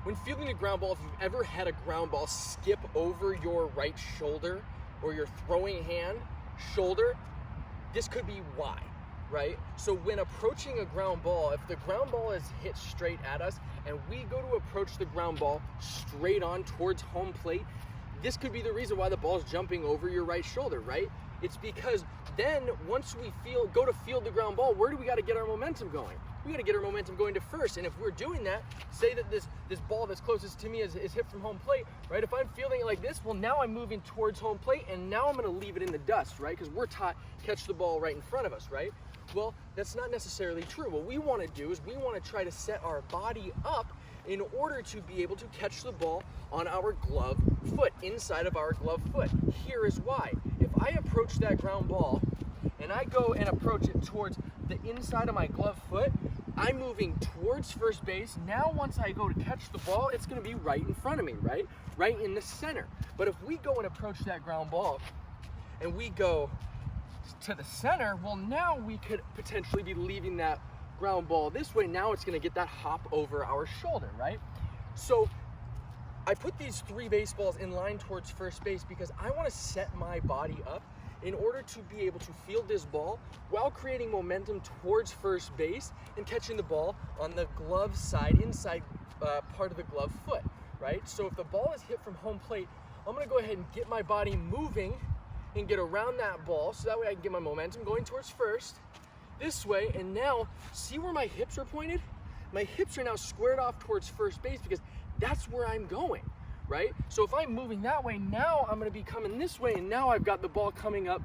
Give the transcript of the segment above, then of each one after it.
When fielding a ground ball, if you've ever had a ground ball skip over your right shoulder or your throwing hand, shoulder, this could be why, right? So when approaching a ground ball, if the ground ball is hit straight at us and we go to approach the ground ball straight on towards home plate, this could be the reason why the ball's jumping over your right shoulder, right? It's because then once we go to field the ground ball, where do we got to get our momentum going? We got to get our momentum going to first. And if we're doing that, say that this ball that's closest to me is hit from home plate, right? If I'm fielding it like this, well, now I'm moving towards home plate, and now I'm going to leave it in the dust, right? Because we're taught catch the ball right in front of us, right? Well, that's not necessarily true. What we want to do is we want to try to set our body up in order to be able to catch the ball on our glove foot, inside of our glove foot. Here is why. If I approach that ground ball and I go and approach it towards the inside of my glove foot, I'm moving towards first base. Now once I go to catch the ball, it's going to be right in front of me, right? Right in the center. But if we go and approach that ground ball and we go to the center, well, now we could potentially be leaving that ground ball this way. Now it's going to get that hop over our shoulder, right? So I put these 3 baseballs in line towards first base because I want to set my body up in order to be able to field this ball while creating momentum towards first base and catching the ball on the glove side, inside part of the glove foot, right? So if the ball is hit from home plate, I'm going to go ahead and get my body moving and get around that ball so that way I can get my momentum going towards first this way. And now see where my hips are pointed? My hips are now squared off towards first base because that's where I'm going, right? So if I'm moving that way, now I'm going to be coming this way, and now I've got the ball coming up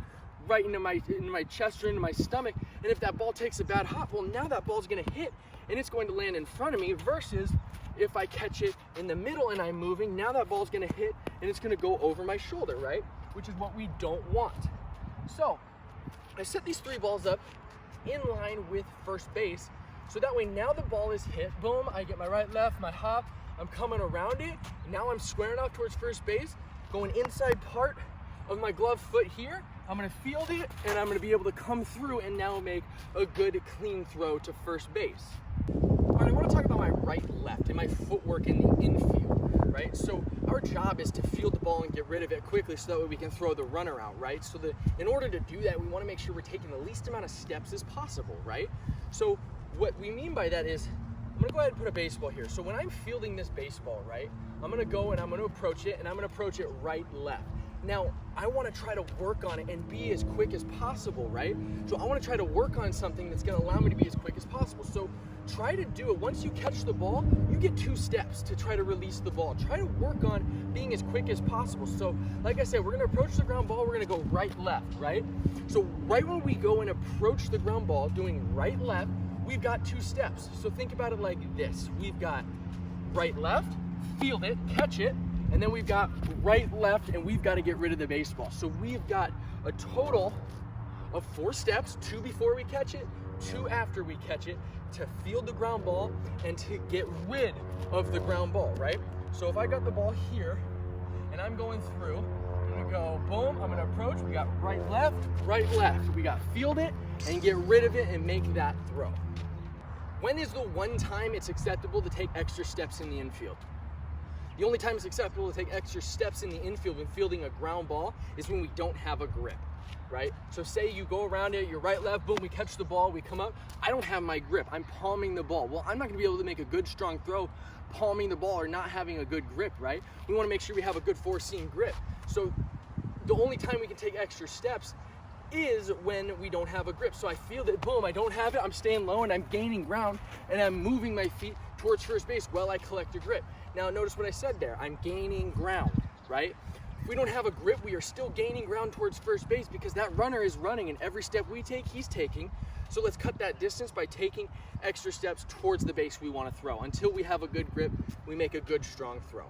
right into my chest or into my stomach. And if that ball takes a bad hop, well, now that ball's going to hit and it's going to land in front of me, versus if I catch it in the middle and I'm moving, now that ball's going to hit and it's going to go over my shoulder, right? Which is what we don't want. So I set these 3 balls up in line with first base, so that way now the ball is hit, boom, I get my right, left, my hop, I'm coming around it, now I'm squaring off towards first base, going inside part of my glove foot here, I'm going to field it, and I'm going to be able to come through and now make a good clean throw to first base. All right, I want to talk about my right, left, and my footwork in the infield, right? So our job is to field the ball and get rid of it quickly so that way we can throw the runner out, right? So in order to do that, we want to make sure we're taking the least amount of steps as possible, right? So what we mean by that is, I'm going to go ahead and put a baseball here. So when I'm fielding this baseball, right, I'm going to go and I'm going to approach it, and I'm going to approach it right, left. Now, I want to try to work on it and be as quick as possible, right? So I want to try to work on something that's going to allow me to be as quick as possible. So try to do it. Once you catch the ball, you get 2 steps to try to release the ball. Try to work on being as quick as possible. So like I said, we're going to approach the ground ball. We're going to go right, left, right? So right when we go and approach the ground ball, doing right, left, we've got 2 steps. So think about it like this. We've got right, left, field it, catch it, and then we've got right, left, and we've got to get rid of the baseball. So we've got a total of 4 steps, 2 before we catch it, 2 after we catch it, to field the ground ball and to get rid of the ground ball, right? So if I got the ball here and I'm going through, I'm gonna go boom, I'm gonna approach, we got right, left, we got field it and get rid of it and make that throw. When is the one time it's acceptable to take extra steps in the infield? The only time it's acceptable to take extra steps in the infield when fielding a ground ball is when we don't have a grip, right? So say you go around it, you're right, left, boom, we catch the ball, we come up, I don't have my grip, I'm palming the ball. Well, I'm not gonna be able to make a good strong throw palming the ball or not having a good grip, right? We wanna make sure we have a good 4-seam grip. So the only time we can take extra steps is when we don't have a grip. So I feel that, boom, I don't have it, I'm staying low and I'm gaining ground and I'm moving my feet towards first base while I collect a grip. Now notice what I said there, I'm gaining ground, right? If we don't have a grip, we are still gaining ground towards first base because that runner is running and every step we take, he's taking. So let's cut that distance by taking extra steps towards the base we want to throw. Until we have a good grip, we make a good strong throw.